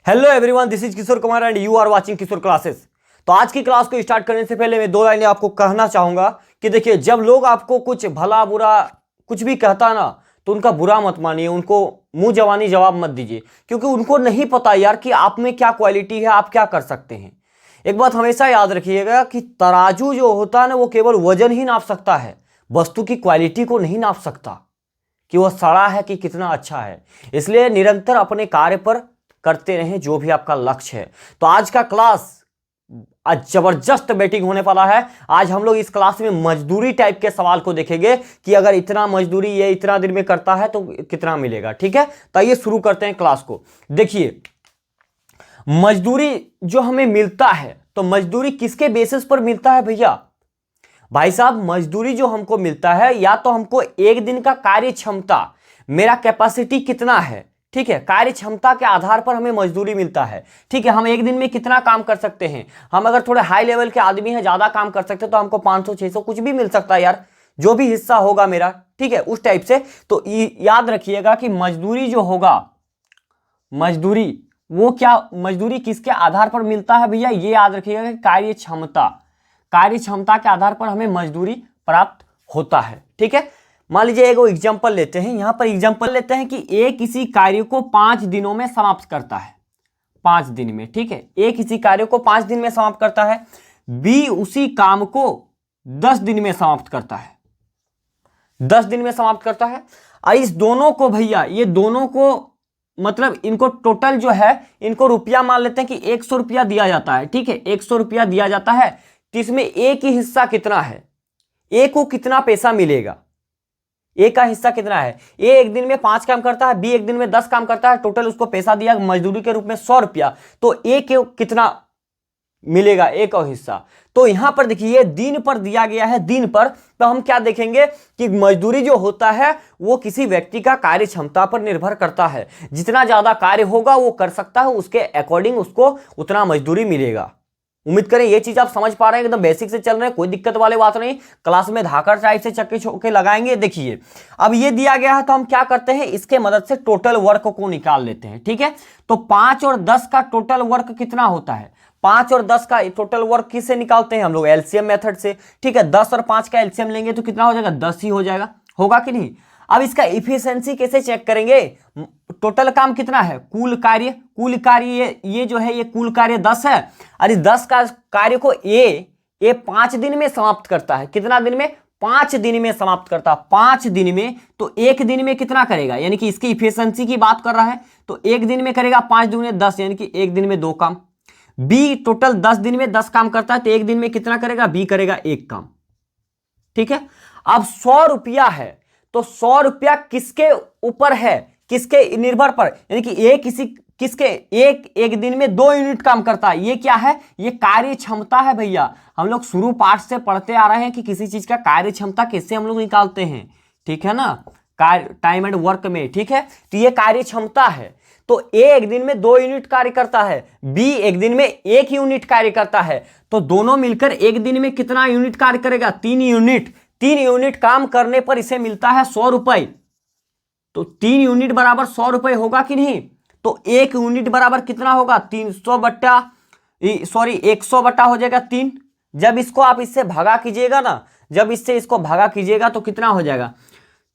Hello everyone, this is Kishore Kumar and you are watching Kishore classes. तो आज की क्लास को स्टार्ट करने से पहले मैं दो लाइनें आपको कहना चाहूंगा कि देखिए, जब लोग आपको कुछ भला बुरा कुछ भी कहता ना, तो उनका बुरा मत मानिए, उनको मुंह जवानी जवाब मत दीजिए, क्योंकि उनको नहीं पता यार कि आप में क्या क्वालिटी है, आप क्या कर सकते हैं। एक बात हमेशा याद रखिएगा कि तराजू जो होता है ना, वो केवल वजन ही नाप सकता है, वस्तु की क्वालिटी को नहीं नाप सकता कि वह सड़ा है कि कितना अच्छा है। इसलिए निरंतर अपने कार्य पर करते रहें जो भी आपका लक्ष्य है। तो आज का क्लास आज जबरदस्त बैटिंग होने वाला है। आज हम लोग इस क्लास में मजदूरी टाइप के सवाल को देखेंगे कि अगर इतना मजदूरी ये इतना दिन में करता है तो कितना मिलेगा। ठीक है, तो आइए शुरू करते हैं क्लास को। देखिए, मजदूरी जो हमें मिलता है, तो मजदूरी किसके बेसिस पर मिलता है भैया? भाई साहब, मजदूरी जो हमको मिलता है, या तो हमको एक दिन का कार्य क्षमता, मेरा कैपेसिटी कितना है, ठीक है, कार्य क्षमता के आधार पर हमें मजदूरी मिलता है। ठीक है, हम एक दिन में कितना काम कर सकते हैं। हम अगर थोड़े हाई लेवल के आदमी हैं, ज्यादा काम कर सकते हैं, तो हमको 500 600 कुछ भी मिल सकता है यार, जो भी हिस्सा होगा मेरा। ठीक है, उस टाइप से। तो याद रखिएगा कि मजदूरी जो होगा, मजदूरी वो क्या, मजदूरी किसके आधार पर मिलता है भैया? ये याद रखिएगा कि कार्य क्षमता, कार्य क्षमता के आधार पर हमें मजदूरी प्राप्त होता है। ठीक है, मान लीजिए एक एग्जांपल लेते हैं। यहां पर एग्जांपल लेते हैं कि ए किसी कार्य को 5 दिनों में समाप्त करता है, 5 दिन में। ठीक है, ए किसी कार्य को 5 दिन में समाप्त करता है, बी उसी काम को 10 दिन में समाप्त करता है, 10 दिन में समाप्त करता है। और इस दोनों को भैया, ये दोनों को मतलब इनको टोटल जो है, इनको रुपया मान लेते हैं कि 100 रुपया दिया जाता है। ठीक है, 100 रुपया दिया जाता है, तो इसमें ए की हिस्सा कितना है, ए को कितना पैसा मिलेगा, ए का हिस्सा कितना है। ए एक दिन में 5 काम करता है, बी एक दिन में 10 काम करता है, टोटल उसको पैसा दिया मजदूरी के रूप में 100 रुपया, तो ए के कितना मिलेगा, ए का हिस्सा। तो यहां पर देखिए दिन पर दिया गया है, दिन पर। तो हम क्या देखेंगे कि मजदूरी जो होता है वो किसी व्यक्ति का कार्य क्षमता पर निर्भर करता है। जितना ज्यादा कार्य होगा वो कर सकता है, उसके अकॉर्डिंग उसको उतना मजदूरी मिलेगा। उम्मीद करें ये चीज आप समझ पा रहे हैं, एकदम बेसिक से चल रहे हैं, कोई दिक्कत वाली बात नहीं। क्लास में धाकड़ टाइप से चक्के चौके लगाएंगे। देखिए, अब ये दिया गया है, तो हम क्या करते हैं, इसके मदद से टोटल वर्क को निकाल लेते हैं। ठीक है, तो 5 और 10 का टोटल वर्क कितना होता है? 5 और 10 का टोटल वर्क किससे निकालते हैं हम लोग? एलसीएम मेथड से। ठीक है, 10 और 5 का एलसीएम लेंगे तो कितना हो जाएगा? 10 ही हो जाएगा, होगा कि नहीं? अब इसका इफिशिएंसी कैसे चेक करेंगे? टोटल काम कितना है, कुल कार्य ये जो है, ये कुल कार्य 10 है, और इस 10 का कार्य को ए 5 दिन में समाप्त करता है। कितना दिन में? 5 दिन में समाप्त करता है, 5 दिन में। तो एक दिन में कितना करेगा, यानी कि इसकी इफिशिएंसी की बात कर रहा है, तो एक दिन में करेगा 5 दूनी 10, यानी कि एक दिन में 2 काम। बी टोटल 10 दिन में 10 काम करता है, तो एक दिन में कितना करेगा? बी करेगा 1 काम। ठीक है, अब 100 रुपया है, तो 100 रुपया किसके ऊपर है, किसके निर्भर पर, यानी कि ये किसके एक दिन में 2 यूनिट काम करता है। ये क्या है? ये कार्य क्षमता है भैया। हम लोग शुरू पाठ से पढ़ते आ रहे हैं कि किसी चीज का कार्य क्षमता कैसे हम लोग निकालते हैं। ठीक है ना, टाइम एंड वर्क में। ठीक है, तो ये कार्य क्षमता है। तो ए एक दिन में 2 यूनिट कार्य करता है, बी एक दिन में 1 यूनिट कार्य करता है, तो दोनों मिलकर एक दिन में कितना यूनिट कार्य करेगा? 3 यूनिट। 3 यूनिट काम करने पर इसे मिलता है 100 रुपए। तो 3 यूनिट बराबर 100 रुपए होगा कि नहीं? तो 1 यूनिट बराबर कितना होगा? 100 बट्टा हो जाएगा 3। जब इसको आप इससे भागा कीजिएगा ना, जब इससे इसको भागा कीजिएगा तो कितना हो जाएगा?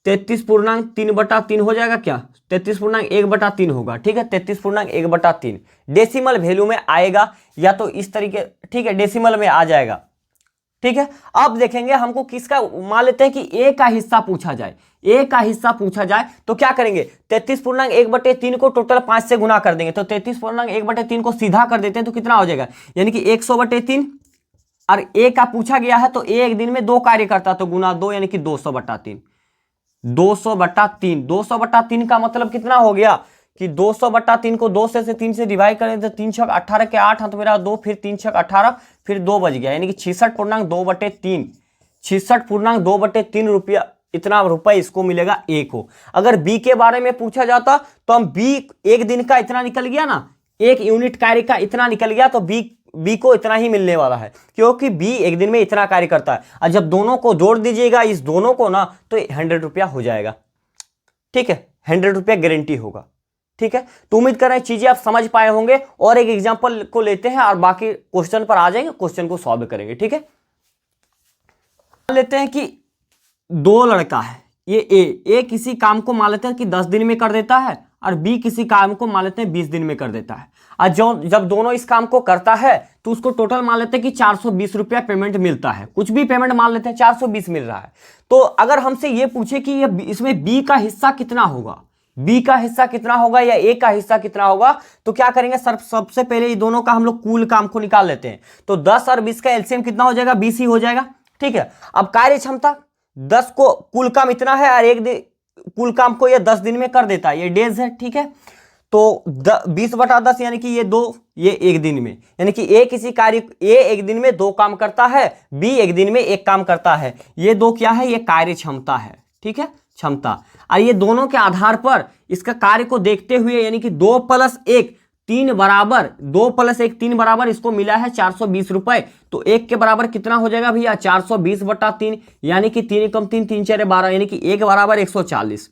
33.3/3 हो जाएगा क्या? 33.1/3 होगा। ठीक है, 33.1/3 डेसिमल वैल्यू में आएगा, या तो इस तरीके, ठीक है, डेसिमल में आ जाएगा। ठीक है, अब देखेंगे हमको किसका, मान लेते हैं कि ए का हिस्सा पूछा जाए, ए का हिस्सा पूछा जाए, तो क्या करेंगे? 33.1/3 को टोटल 5 से गुना कर देंगे, तो 33.1/3 को सीधा कर देते हैं, तो कितना हो जाएगा? यानी कि 100/3। और ए का पूछा गया है, तो ए एक दिन में 2 कार्य करता, तो गुना 2, यानी कि 200/3। 200/3, 200/3 का मतलब कितना हो गया कि 200/3 को 2 से 3 से डिवाइड करें तो 3 छक 18 के 8 हाथ मेरा 2, फिर 3 छक 18, फिर 2 बच गया, यानी कि 66.2/3, 66.2/3 रुपया, इतना रुपए इसको मिलेगा ए को। अगर बी के बारे में पूछा जाता तो हम बी एक दिन का इतना निकल गया ना, 1 यूनिट कार्य का इतना निकल गया, तो बी को इतना ही मिलने वाला है, क्योंकि बी एक दिन में इतना कार्य करता है। और जब दोनों को जोड़ दीजिएगा इस दोनों को ना, तो 100 रुपया हो जाएगा। ठीक है, 100 रुपया गारंटी होगा। ठीक है। तो उम्मीद कर रहे हैं चीजें आप समझ पाए होंगे, और एक एग्जांपल को लेते हैं और बाकी क्वेश्चन पर आ जाएंगे, क्वेश्चन को सॉल्व करेंगे, ठीक है। मान लेते हैं कि दो लड़का है, ये ए किसी काम को मान लेते हैं कि 10 दिन में कर देता है, और बी किसी काम को मान लेते हैं 20 दिन में कर देता है। और जब दोनों इस काम को करता है तो उसको टोटल मान लेते हैं कि 420 रुपया पेमेंट मिलता है, कुछ भी पेमेंट मान लेते हैं 420 मिल रहा है। तो अगर हमसे ये पूछे कि ये इसमें बी का हिस्सा कितना होगा, बी का हिस्सा कितना होगा या ए का हिस्सा कितना होगा, तो क्या करेंगे सर, सबसे पहले ये दोनों का हम लोग कुल काम को निकाल लेते हैं। तो 10 और 20 का एलसीएम कितना हो जाएगा, 20 ही हो जाएगा, ठीक है। अब कार्य क्षमता 10 को कुल काम इतना है और कुल काम को ये 10 दिन में कर देता है, ये डेज है, ठीक है। तो 20/10 यानी कि ये 2, ये एक दिन में, यानी कि ए किसी कार्य, ए एक दिन में 2 काम करता है, बी एक दिन में 1 काम करता है। ये 2 क्या है, ये कार्य क्षमता है, ठीक है, क्षमता। और ये दोनों के आधार पर इसका कार्य को देखते हुए यानी कि 2 + 1 3 बराबर, 2 + 1 3 बराबर इसको मिला है 420 रुपए। तो 1 के बराबर कितना हो जाएगा भैया, 420/3, यानी कि 3 × 3 3 4 12, यानी कि 1 बराबर 140।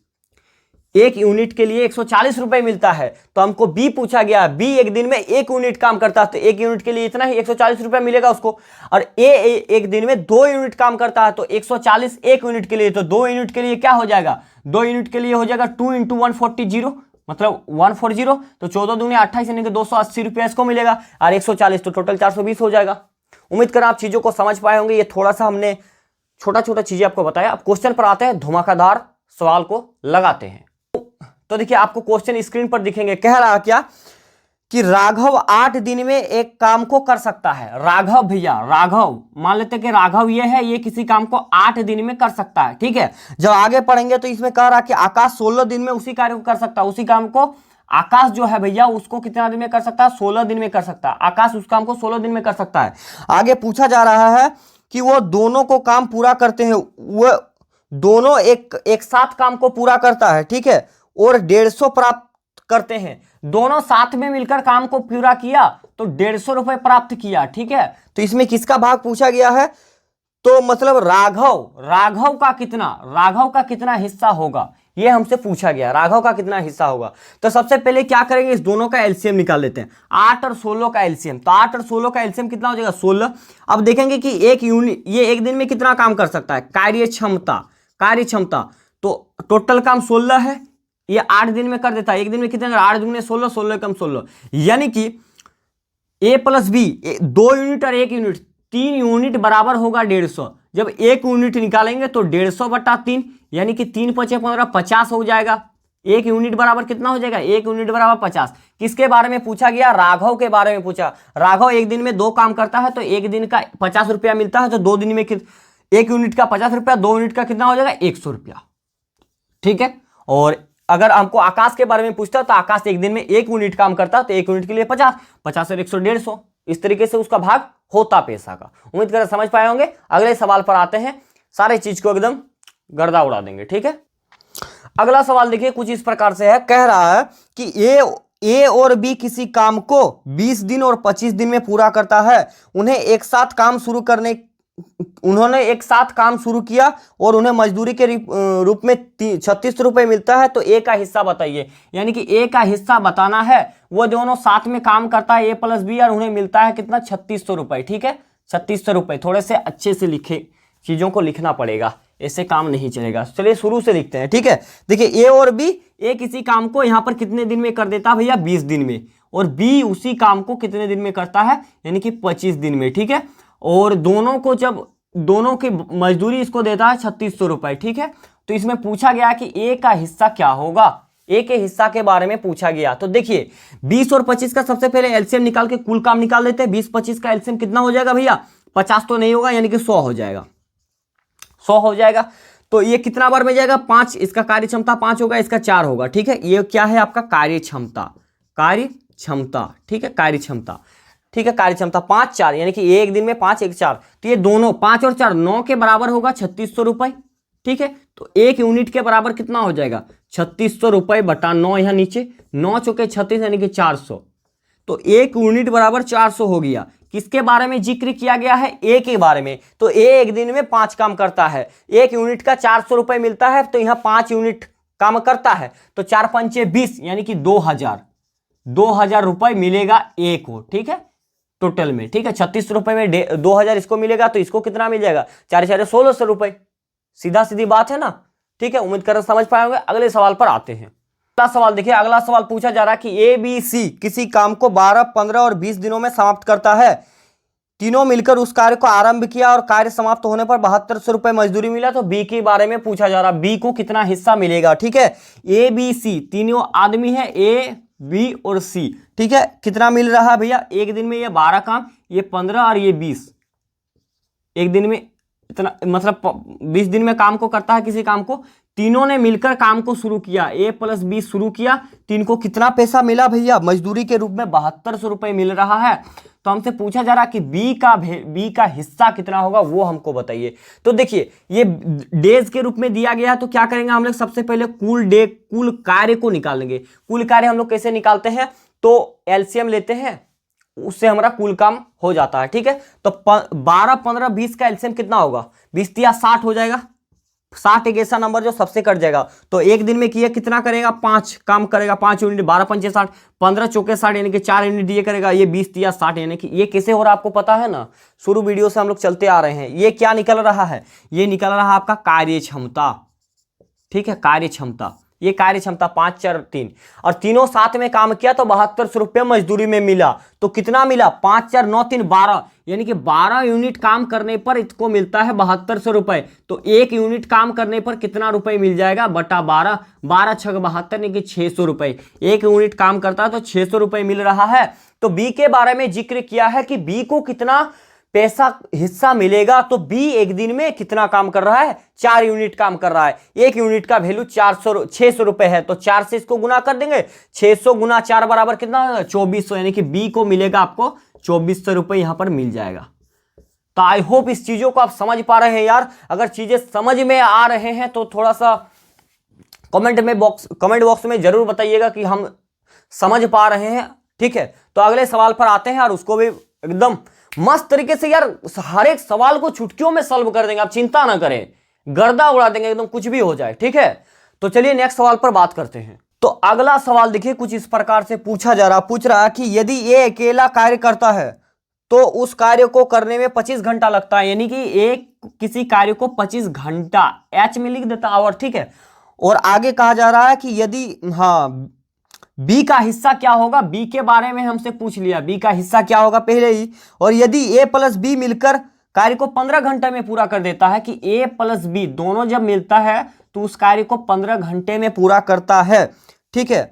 एक यूनिट के लिए 140 रुपए मिलता है। तो हमको बी पूछा गया, बी एक दिन में 1 यूनिट काम करता है, तो 1 यूनिट के लिए इतना ही 140 रुपए मिलेगा उसको। और ए एक दिन में 2 यूनिट काम करता है, तो 140 1 यूनिट के लिए, तो 2 यूनिट के लिए क्या हो जाएगा, 2 यूनिट के लिए हो जाएगा 2 × 140, मतलब 140, तो 14 दूनी 28, यानी कि 280 रुपया इसको मिलेगा, और 140 तो टोटल 420 हो जाएगा। उम्मीद कर आप चीजों को समझ पाए होंगे। ये थोड़ा सा हमने छोटा छोटा चीजें आपको बताया। अब क्वेश्चन पर आते हैं, धमाकेदार सवाल को लगाते हैं। तो देखिए आपको क्वेश्चन स्क्रीन पर दिखेंगे, कह रहा क्या कि राघव 8 दिन में एक काम को कर सकता है। राघव भैया, राघव मान लेते हैं कि राघव ये है, ये किसी काम को 8 दिन में कर सकता है, ठीक है। जब आगे पढ़ेंगे तो इसमें कह रहा कि आकाश 16 दिन में उसी कार्य को कर सकता है। उसी काम को आकाश जो है भैया उसको कितना दिन में कर सकता है, 16 दिन में कर सकता है। आकाश उस काम को 16 दिन में कर सकता है। आगे पूछा जा रहा है कि वो दोनों को काम पूरा करते हैं, वो दोनों एक साथ काम को पूरा करता है, ठीक है, और 150 प्राप्त करते हैं। दोनों साथ में मिलकर काम को पूरा किया तो 150 रुपए प्राप्त किया, ठीक है। तो इसमें किसका भाग पूछा गया है, तो मतलब राघव का कितना हिस्सा होगा, ये हमसे पूछा गया, राघव का कितना हिस्सा होगा। तो सबसे पहले क्या करेंगे, इस दोनों का एलसीएम निकाल लेते हैं। 8 और 16 का एलसीएम, तो 8 और 16 का एलसीएम कितना हो जाएगा, 16। अब देखेंगे कि एक यूनिट ये एक दिन में कितना काम कर सकता है, कार्य क्षमता। तो टोटल काम 16 है, ये 8 दिन में कर देता है। एक दिन में कितने, 8 दूनी 16, 16 कम 16, यानी कि ए प्लस बी 2 यूनिट और 1 यूनिट, 3 यूनिट बराबर होगा 150। जब 1 यूनिट निकालेंगे तो 150/3, यानी कि 3 × 5 = 15, 50 हो जाएगा। 1 यूनिट बराबर कितना हो जाएगा, 1 यूनिट बराबर 50। किसके बारे में पूछा गया, राघव के बारे में पूछा। राघव एक दिन में 2 काम करता है, तो एक दिन का 50 रुपया मिलता है, तो 2 दिन में 1 यूनिट का 50 रुपया, 2 यूनिट का कितना हो जाएगा, 100 रुपया, ठीक है। और अगर हमको आकाश के बारे में पूछता है तो आकाश एक दिन में 1 यूनिट काम करता है, तो 1 यूनिट के लिए 50, 50 और 100 150, इस तरीके से उसका भाग होता पैसा का। उम्मीद कर समझ पाए होंगे। अगले सवाल पर आते हैं, सारे चीज को एकदम गर्दा उड़ा देंगे, ठीक है। अगला सवाल देखिए कुछ इस प्रकार से है, कह रहा है कि ए और बी किसी काम को 20 दिन और 25 दिन में पूरा करता है। उन्होंने एक साथ काम शुरू किया और उन्हें मजदूरी के रूप में 36 रुपए मिलता है। तो ए का हिस्सा बताइए, यानी कि ए का हिस्सा बताना है। वो दोनों साथ में काम करता है, ए प्लस बी, और उन्हें मिलता है कितना, 3600 रुपए, ठीक है, 3600 रुपए। थोड़े से अच्छे से लिखे, चीजों को लिखना पड़ेगा, ऐसे काम नहीं चलेगा। चलिए शुरू से लिखते हैं, ठीक है। देखिए ए और बी, ए किसी काम को यहाँ पर कितने दिन में कर देता है भैया, 20 दिन में, और बी उसी काम को कितने दिन में करता है, यानी कि 25 दिन में, ठीक है। और दोनों की मजदूरी इसको देता है 3600 रुपए, ठीक है। तो इसमें पूछा गया कि ए का हिस्सा क्या होगा, ए के हिस्सा के बारे में पूछा गया। तो देखिए 20 और 25 का सबसे पहले एलसीएम निकाल के कुल काम निकाल लेते हैं। 20-25 का एलसीएम कितना हो जाएगा भैया, 50 तो नहीं होगा, यानी कि 100 हो जाएगा, 100 हो जाएगा। तो ये कितना बार में जाएगा, 5, इसका कार्य क्षमता 5 होगा, इसका 4 होगा, ठीक है। ये क्या है आपका कार्य क्षमता, ठीक है, कार्य क्षमता, ठीक है। कार्य क्षमता 5 4, यानी कि एक दिन में 5 1 4, तो ये दोनों 5 और 4 9 के बराबर होगा 3600 रुपए, ठीक है। तो 1 यूनिट के बराबर कितना हो जाएगा, 3600 रुपए बटा 9, यहाँ नीचे 9 चौके 36, यानी कि 400। तो 1 यूनिट बराबर 400 हो गया। किसके बारे में जिक्र किया गया है, ए के बारे में। तो ए एक दिन में 5 काम करता है, 1 यूनिट का 400 रुपए मिलता है, तो यहाँ 5 यूनिट काम करता है तो 4 पंचे 20 यानी कि 2000 रुपए मिलेगा एक को, ठीक है, टोटल में, ठीक है। 36 रुपए में 2000 इसको मिलेगा तो इसको कितना मिल जाएगा, 4 4 1600 रुपए। सीधा सीधी बात है ना, ठीक है। उम्मीद कर समझ पाए होंगे। अगले सवाल पर आते हैं। अगला सवाल देखिए, अगला सवाल पूछा जा रहा है कि ए बी सी किसी काम को 12, 15 और 20 दिनों में समाप्त करता है। तीनों मिलकर उस कार्य को आरंभ किया और कार्य समाप्त होने पर 7200 रुपए मजदूरी मिला। तो बी के बारे में पूछा जा रहा है, बी को कितना हिस्सा मिलेगा, ठीक है। ए बी सी तीनों आदमी है, ए बी और सी, ठीक है। कितना मिल रहा है भैया, एक दिन में ये 12 काम, ये 15 और ये 20, एक दिन में इतना, मतलब 20 दिन में काम को करता है किसी काम को। तीनों ने मिलकर काम को शुरू किया, ए प्लस बी शुरू किया, तीन को कितना पैसा मिला भैया, मजदूरी के रूप में 7200 रुपए मिल रहा है। तो हमसे पूछा जा रहा कि बी का हिस्सा कितना होगा वो हमको बताइए। तो देखिए ये डेज के रूप में दिया गया है, तो क्या करेंगे हम लोग, सबसे पहले कुल कार्य को निकालेंगे। कुल कार्य हम लोग कैसे निकालते हैं, तो एलसीएम लेते हैं, उससे हमारा कुल काम हो जाता है, ठीक है। तो 12, 15, 20 का एलसीएम कितना होगा, 20 या 60 हो जाएगा। 60 एक ऐसा नंबर जो सबसे कट जाएगा। तो एक दिन में किया कितना करेगा, 5 काम करेगा, 5 यूनिट, 12 पंचे 60, 15 चौके 60 यानी कि 4 यूनिट ये करेगा, ये 20 या 60 यानी कि ये कैसे हो रहा है आपको पता है ना, शुरू वीडियो से हम लोग चलते आ रहे हैं। ये क्या निकल रहा है, ये निकल रहा है आपका कार्य क्षमता, ठीक है, कार्य क्षमता। ये कार्य क्षमता 5, 4, 3 और तीनों साथ में काम किया तो 7200 रुपये मजदूरी में मिला। तो कितना मिला, 5, 4, 9, 3, 12 यानी कि 12 यूनिट काम करने पर इसको मिलता है 7200 रुपये। तो एक यूनिट काम करने पर कितना रुपए मिल जाएगा, बटा 12, 12 छग 72 यानी कि 600 रुपये। एक यूनिट काम करता है तो 600 रुपये मिल रहा है। तो बी के बारे में जिक्र किया है कि बी को कितना पैसा हिस्सा मिलेगा। तो बी एक दिन में कितना काम कर रहा है, 4 यूनिट काम कर रहा है। एक यूनिट का वैल्यू 600 रुपए है, तो 4 से इसको गुना कर देंगे, 600 गुना 4 बराबर कितना, 2400, यानी कि बी को मिलेगा आपको 2400 रुपए यहां पर मिल जाएगा। तो आई होप इस चीजों को आप समझ पा रहे हैं यार। अगर चीजें समझ में आ रहे हैं तो थोड़ा सा कमेंट बॉक्स में जरूर बताइएगा कि हम समझ पा रहे हैं, ठीक है। तो अगले सवाल पर आते हैं और उसको भी एकदम मस्त तरीके से यार हर एक सवाल को चुटकियों में सॉल्व कर देंगे, आप चिंता ना करें, गर्दा उड़ा देंगे एकदम, कुछ भी हो जाए, ठीक है। तो चलिए नेक्स्ट सवाल पर बात करते हैं। तो अगला सवाल देखिए कुछ इस प्रकार से पूछ रहा कि यदि ये अकेला कार्य करता है तो उस कार्य को करने में 25 घंटा लगता है, यानी कि एक किसी कार्य को 25 घंटा, एच में लिख देता आवर, ठीक है। और आगे कहा जा रहा है कि यदि बी का हिस्सा क्या होगा, बी के बारे में हमसे पूछ लिया, बी का हिस्सा क्या होगा पहले ही। और यदि ए प्लस बी मिलकर कार्य को 15 घंटे में पूरा कर देता है, कि ए प्लस बी दोनों जब मिलता है तो उस कार्य को 15 घंटे में पूरा करता है, ठीक है,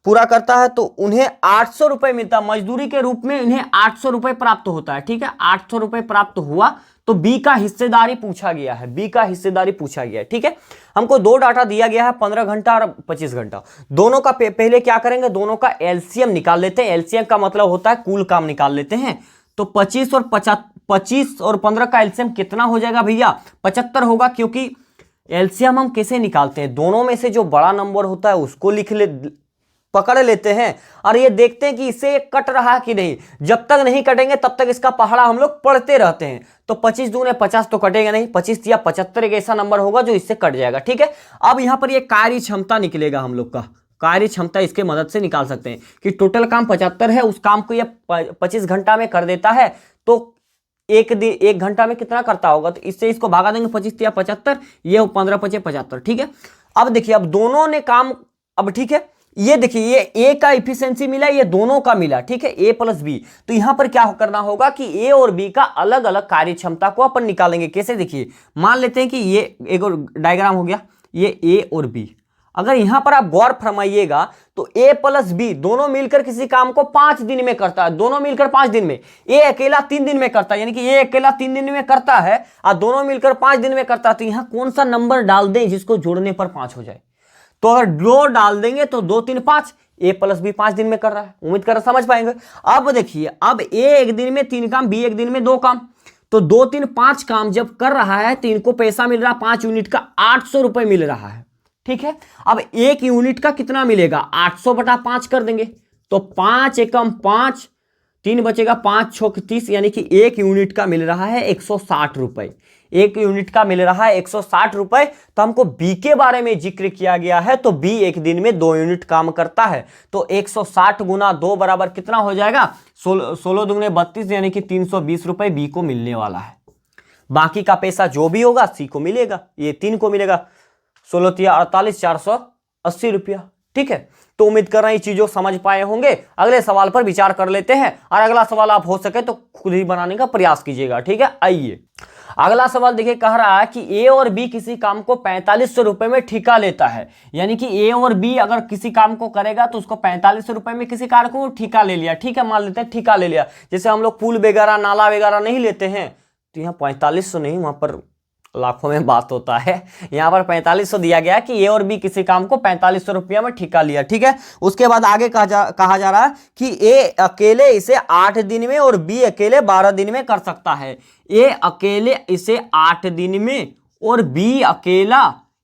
पूरा करता है, तो उन्हें 800 रुपए मिलता है मजदूरी के रूप में, इन्हें 800 रुपए प्राप्त होता है, ठीक है। 800 रुपए प्राप्त हुआ तो बी का हिस्सेदारी पूछा गया है, बी का हिस्सेदारी पूछा गया है, ठीक है। हमको दो डाटा दिया गया है, 15 घंटा और 25 घंटा। दोनों का पहले क्या करेंगे, दोनों का एलसीएम निकाल लेते हैं। एलसीएम का मतलब होता है कुल काम निकाल लेते हैं। तो 25 और 15 का एलसीएम कितना हो जाएगा भैया, 75 होगा, क्योंकि एलसीएम हम कैसे निकालते हैं, दोनों में से जो बड़ा नंबर होता है उसको पकड़ लेते हैं और ये देखते हैं कि इससे कट रहा है कि नहीं। जब तक नहीं कटेंगे तब तक इसका पहाड़ा हम लोग पढ़ते रहते हैं। तो 25 दूने 50 तो कटेगा नहीं, 25 या 75 एक ऐसा नंबर होगा जो इससे कट जाएगा, ठीक है। अब यहां पर ये कार्य क्षमता निकलेगा, हम लोग का कार्य क्षमता इसके मदद से निकाल सकते हैं कि टोटल काम 75 है, उस काम को ये 25 घंटा में कर देता है, तो एक घंटा में कितना करता होगा, तो इससे इसको भागा देंगे 25 या 75, ये 15 25 75, ठीक है। अब देखिए अब दोनों ने काम, अब ठीक है, ये देखिए ये ए का इफिशिएंसी मिला, ये दोनों का मिला, ठीक है, ए प्लस बी। तो यहां पर क्या करना होगा कि ए और बी का अलग अलग कार्य क्षमता को अपन निकालेंगे। कैसे, देखिए मान लेते हैं कि ये एक और डायग्राम हो गया, ये ए और बी। अगर यहां पर आप गौर फरमाइएगा तो ए प्लस बी दोनों मिलकर किसी काम को 5 दिन में करता है, दोनों मिलकर 5 दिन में। ए अकेला 3 दिन में करता है, यानी कि ए अकेला 3 दिन में करता है और दोनों मिलकर 5 दिन में करता है। तो यहां कौन सा नंबर डाल दें जिसको जोड़ने पर 5 हो जाए, तो अगर 2 डाल देंगे तो 2 3 5, ए प्लस बी 5 दिन में कर रहा है, उम्मीद कर समझ पाएंगे। अब देखिए अब ए एक दिन में 3 काम, बी एक दिन में 2 काम, तो 2 3 5 काम जब कर रहा है तो इनको पैसा मिल रहा है 5 यूनिट का 800 रुपए मिल रहा है, ठीक है। अब एक यूनिट का कितना मिलेगा, 800 बटा 5 कर देंगे, तो 5 एकम 5, 3 बचेगा, 5 6 30, यानी कि एक यूनिट का मिल रहा है 160 रुपए। एक यूनिट का मिल रहा है 160 रुपए, तो हमको बी के बारे में जिक्र किया गया है, तो बी एक दिन में 2 यूनिट काम करता है, तो 160 गुना 2 बराबर कितना हो जाएगा, 16 दूने 32, यानी कि 320 रुपए बी को मिलने वाला है। बाकी का पैसा जो भी होगा सी को मिलेगा, ये 3 को मिलेगा, 16 तिया 48, 480 रुपया। ठीक है, तो उम्मीद कर रहे हैं ये चीजों समझ पाए होंगे। अगले सवाल पर विचार कर लेते हैं, और अगला सवाल आप हो सके तो खुद ही बनाने का प्रयास कीजिएगा। ठीक है, आइए अगला सवाल देखिए, कह रहा है कि ए और बी किसी काम को 4500 रुपए में ठेका लेता है, यानी कि ए और बी अगर किसी काम को करेगा तो उसको 4500 रुपए में किसी कार्य को ठेका ले लिया। ठीक है, मान लेते हैं ठेका ले लिया, जैसे हम लोग पुल वगैरह नाला वगैरह नहीं लेते हैं, तो यहाँ 4500 नहीं, वहां पर लाखों में बात होता है, यहाँ पर 4500 दिया गया कि ए और बी किसी काम को 4500 रुपया में ठेका लिया। ठीक है, उसके बाद आगे कहा जा रहा है कि ए अकेले इसे 8 दिन में और बी अकेले 12 दिन में कर सकता है। ए अकेले इसे 8 दिन में और बी अकेला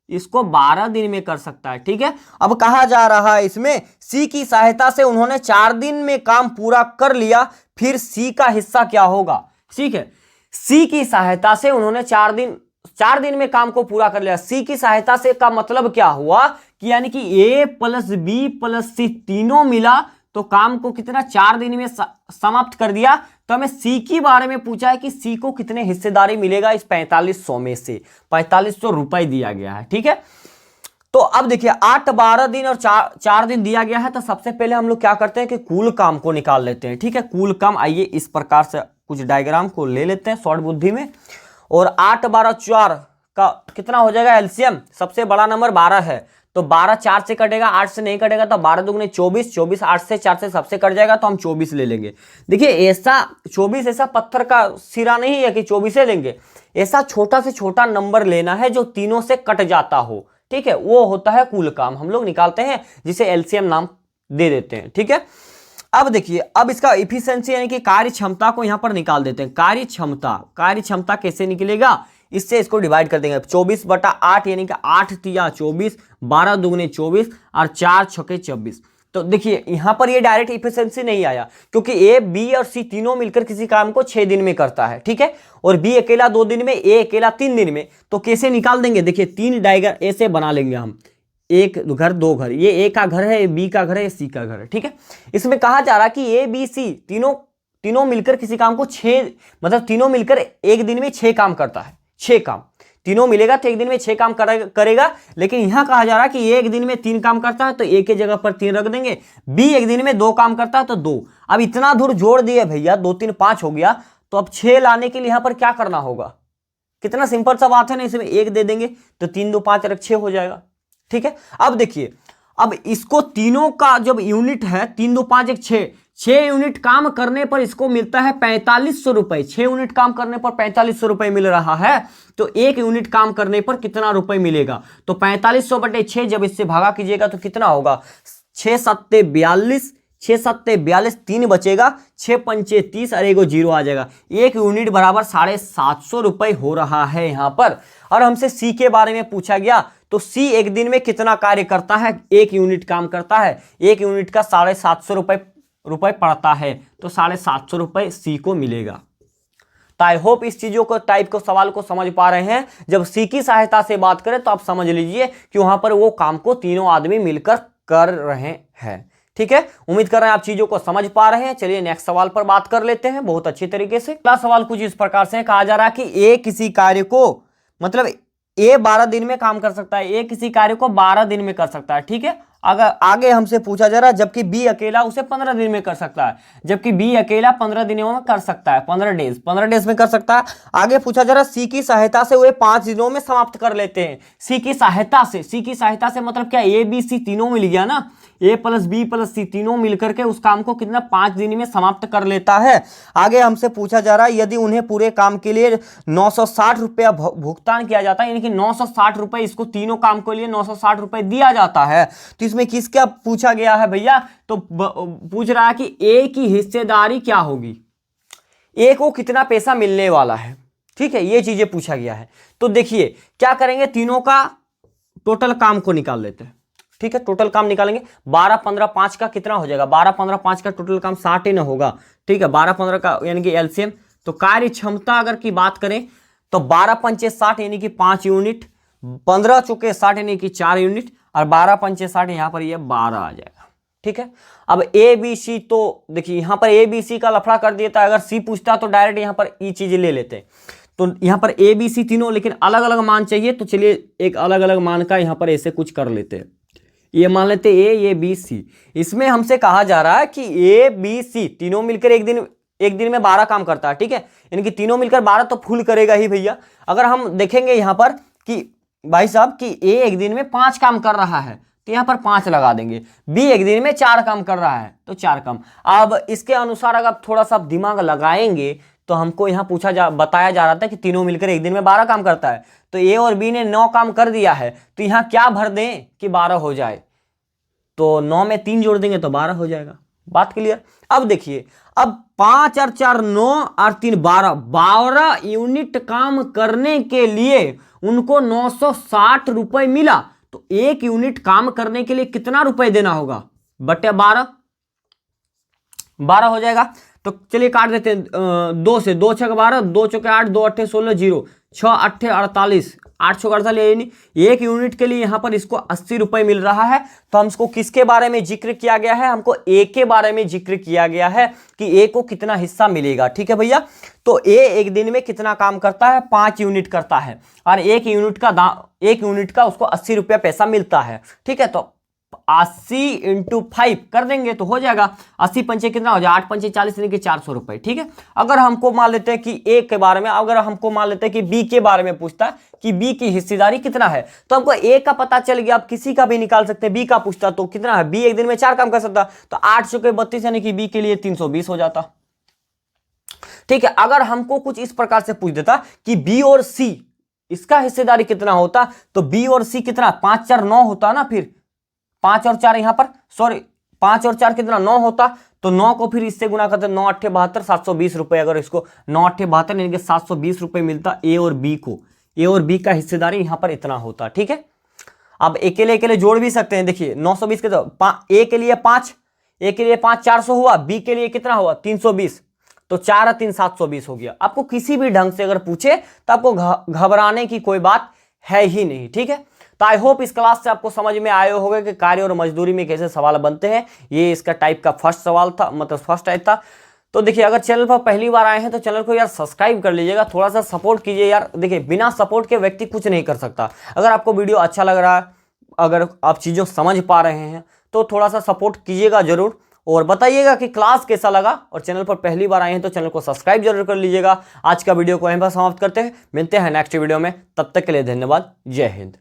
इसको 12 दिन में कर सकता है। ठीक है, अब कहा जा रहा है इसमें सी की सहायता से उन्होंने 4 दिन में काम पूरा कर लिया, फिर सी का हिस्सा क्या होगा। ठीक है, सी की सहायता से उन्होंने 4 दिन में काम को पूरा कर लिया। सी की सहायता से का मतलब क्या हुआ कि यानी कि ए प्लस बी प्लस सी तीनों मिला तो काम को कितना 4 दिन में समाप्त कर दिया। तो हमें सी के बारे में पूछा है कि सी को कितने हिस्सेदारी मिलेगा इस 4500 में से, 4500 रुपए दिया गया है। ठीक है, तो अब देखिए 8, 12 दिन और 4 दिन दिया गया है, तो सबसे पहले हम लोग क्या करते हैं कि कुल काम को निकाल लेते हैं। ठीक है, कुल काम, आइए इस प्रकार से कुछ डायग्राम को ले लेते हैं शॉर्ट बुद्धि में, और 8, 12, 4 का कितना हो जाएगा एलसीएम, सबसे बड़ा नंबर 12 है, तो 12 4 से कटेगा, 8 से नहीं कटेगा, तो 12 दूगने 24, 24 8 से 4 से सबसे कट जाएगा, तो हम 24 ले लेंगे। देखिए ऐसा 24 ऐसा पत्थर का सिरा नहीं है कि 24 लेंगे, ऐसा छोटा से छोटा नंबर लेना है जो तीनों से कट जाता हो। ठीक है, वो होता है कुल काम, हम लोग निकालते हैं जिसे एलसीएम नाम दे देते हैं। ठीक है, अब देखिए, अब इसका इफिशिएंसी यानी कि कार्य क्षमता को यहां पर निकाल देते हैं। कार्य क्षमता कैसे निकलेगा, इससे इसको डिवाइड कर देंगे, 24/8 यानी कि 8 तिया 24, 12 दूगने 24 और 4 छके 26। तो देखिए यहां पर ये डायरेक्ट इफिशिएंसी नहीं आया, क्योंकि ए बी और सी तीनों मिलकर किसी काम को 6 दिन में करता है। ठीक है, और बी अकेला 2 दिन में, ए अकेला 3 दिन में, तो कैसे निकाल देंगे, देखिए 3 डायग्राम ऐसे बना लेंगे हम, एक घर 2 घर, ये ए का घर है, बी का घर है, सी का घर है। ठीक है, इसमें कहा जा रहा है कि ए बी सी तीनों मिलकर किसी काम को 6, मतलब तीनों मिलकर एक दिन में 6 काम करता है, 6 काम तीनों मिलेगा तो एक दिन में 6 काम करेगा। लेकिन यहां कहा जा रहा है कि ए एक दिन में 3 काम करता है, तो ए की जगह पर 3 रख देंगे, बी एक दिन में 2 काम करता है तो 2। अब इतना दूर जोड़ दिए भैया, 2 3 5 हो गया, तो अब 6 लाने के लिए यहां पर क्या करना होगा, कितना सिंपल सा बात है ना, इसमें 1 दे देंगे तो 3 2 5 और 6 हो जाएगा। ठीक है, अब देखिए, अब इसको तीनों का जब यूनिट है 3 2 5 1 6 यूनिट काम करने पर इसको मिलता है 4500 रुपए। 6 यूनिट काम करने पर 4500 रुपए मिल रहा है, तो 1 यूनिट काम करने पर कितना रुपए मिलेगा, तो 4500/6 जब इससे भागा कीजिएगा तो कितना होगा, 6 7 42, 6 7 42, 3 बचेगा, 6 5 30 और एगो 0 आ जाएगा। 1 यूनिट बराबर 750 रुपए हो रहा है यहाँ पर। और हमसे सी के बारे में पूछा गया, तो सी एक दिन में कितना कार्य करता है, 1 यूनिट काम करता है, 1 यूनिट का 750 रुपए पड़ता है, तो 750 रुपए सी को मिलेगा। तो आई होप इस चीजों को टाइप को सवाल को समझ पा रहे हैं। जब सी की सहायता से बात करें तो आप समझ लीजिए कि वहां पर वो काम को तीनों आदमी मिलकर कर रहे हैं। ठीक है, उम्मीद कर रहे हैं आप चीजों को समझ पा रहे हैं। चलिए नेक्स्ट सवाल पर बात कर लेते हैं बहुत अच्छी तरीके से। अगला सवाल कुछ इस प्रकार से कहा जा रहा है कि ए किसी कार्य को, मतलब ए 12 दिन में काम कर सकता है, ए किसी कार्य को 12 दिन में कर सकता है। ठीक है, अगर आगे हमसे पूछा जा रहा है, जबकि बी अकेला उसे 15 दिन में कर सकता है, जबकि बी अकेला 15 दिनों में कर सकता है, 15 डेज में कर सकता है। आगे पूछा जा रहा है सी की सहायता से वे 5 दिनों में समाप्त कर लेते हैं। सी की सहायता से मतलब क्या, ए बी सी तीनों मिल गया ना, ए प्लस बी प्लस सी तीनों मिलकर के उस काम को कितना 5 दिन में समाप्त कर लेता है। आगे हमसे पूछा जा रहा है यदि उन्हें पूरे काम के लिए 960 रुपया भुगतान किया जाता है, यानी कि 960 रुपए, इसको तीनों काम के लिए 960 रुपए दिया जाता है, तो इसमें किसका पूछा गया है भैया, तो पूछ रहा है कि ए की हिस्सेदारी क्या होगी, ए को कितना पैसा मिलने वाला है। ठीक है, ये चीजें पूछा गया है। तो देखिए क्या करेंगे, तीनों का टोटल काम को निकाल लेते हैं। ठीक है, टोटल काम निकालेंगे, 12 15 5 का कितना हो जाएगा, 12 15 5 का टोटल काम 60 ही ना होगा। ठीक है, 12 15 का यानी कि एलसीएम। तो कार्य क्षमता अगर की बात करें तो 12 पंचे 60 यानी कि 5 यूनिट, 15 चौके 60 यानी कि 4 यूनिट, और 12 पंचे 60 यहां पर ये 12 आ जाएगा। ठीक है, अब ए बी सी, तो देखिए यहां पर ए बी सी का लफड़ा कर दिया था, अगर सी पूछता तो डायरेक्ट यहां पर ई चीजें ले लेते हैं। तो यहां पर ए बी सी तीनों लेकिन अलग अलग मान चाहिए, तो चलिए एक अलग अलग मान का यहां पर ऐसे कुछ कर लेते हैं। ये मान लेते ए, ये बी सी। इसमें हमसे कहा जा रहा है कि ए बी सी तीनों मिलकर एक दिन में 12 काम करता है। ठीक है, यानी कि तीनों मिलकर 12 तो फुल करेगा ही भैया। अगर हम देखेंगे यहां पर कि भाई साहब कि ए एक दिन में 5 काम कर रहा है, तो यहां पर 5 लगा देंगे। बी एक दिन में 4 काम कर रहा है, तो 4 काम। अब इसके अनुसार अगर थोड़ा सा दिमाग लगाएंगे तो हमको यहां बताया जा रहा था कि तीनों मिलकर एक दिन में 12 काम करता है, तो ए और बी ने 9 काम कर दिया है, तो यहां क्या भर दें कि 12 हो जाए, तो 9 में 3 जोड़ देंगे तो 12 हो जाएगा। बात क्लियर। अब देखिए, अब 5 और 4 9 और 3 12 यूनिट काम करने के लिए उनको 960 रुपए मिला, तो 1 यूनिट काम करने के लिए कितना रुपए देना होगा, बटे 12 हो जाएगा। तो चलिए काट देते हैं, 2 से 2 छक 12, 2 चौके 8, 2 अट्ठे 16, 0 6 अट्ठे 48, 8 छक 48, 1 यूनिट के लिए यहां पर इसको 80 रुपए मिल रहा है। तो हमको किसके बारे में जिक्र किया गया है, हमको ए के बारे में जिक्र किया गया है कि ए को कितना हिस्सा मिलेगा। ठीक है भैया, तो ए एक दिन में कितना काम करता है, 5 यूनिट करता है, और 1 यूनिट का उसको 80 रुपया पैसा मिलता है। ठीक है, तो 80 इंटू 5 कर देंगे तो हो जाएगा। 80 पंचे कितना हो जाए, 8 पंचे 40 यानी कि 400 रुपए। ठीक है, अगर हमको मान लेते हैं कि ए के बारे में, अगर हमको मान लेते हैं कि बी के बारे में पूछता है कि बी की हिस्सेदारी कितना है, तो हमको ए का पता चल गया, आप किसी का भी निकाल सकते हैं। बी का पूछता तो कितना है, बी एक दिन में 4 काम कर सकता, तो 8 चौके 32 यानी कि बी के लिए 320 हो जाता। ठीक है, अगर हमको कुछ इस प्रकार से पूछ देता कि बी और सी इसका हिस्सेदारी कितना होता, तो बी और सी कितना, 5 4 9 होता ना, फिर 5 और 4 यहां पर, सॉरी 5 और 4 कितना 9 होता, तो 9 को फिर इससे गुना करते 9 अट्ठे 72, 720 रुपए। अगर इसको 9 अट्ठे 72 यानी कि 720 रुपए मिलता ए और बी को, ए और बी का हिस्सेदारी यहां पर इतना होता। ठीक है, अब अकेले जोड़ भी सकते हैं। देखिए 920 के तो ए के लिए 5, ए के लिए 5 400 हुआ, बी के लिए कितना हुआ 320, तो 4 और 3 720 हो गया। आपको किसी भी ढंग से अगर पूछे तो आपको घबराने की कोई बात है ही नहीं। ठीक है, तो आई होप इस क्लास से आपको समझ में आए होगा कि कार्य और मजदूरी में कैसे सवाल बनते हैं। ये इसका टाइप का फर्स्ट सवाल था, मतलब फर्स्ट टाइप था। तो देखिए, अगर चैनल पर पहली बार आए हैं तो चैनल को यार सब्सक्राइब कर लीजिएगा, थोड़ा सा सपोर्ट कीजिए यार। देखिए, बिना सपोर्ट के व्यक्ति कुछ नहीं कर सकता। अगर आपको वीडियो अच्छा लग रहा है, अगर आप चीज़ों समझ पा रहे हैं, तो थोड़ा सा सपोर्ट कीजिएगा जरूर, और बताइएगा कि क्लास कैसा लगा। और चैनल पर पहली बार आए हैं तो चैनल को सब्सक्राइब जरूर कर लीजिएगा। आज का वीडियो को यहीं पर समाप्त करते हैं, मिलते हैं नेक्स्ट वीडियो में, तब तक के लिए धन्यवाद। जय हिंद।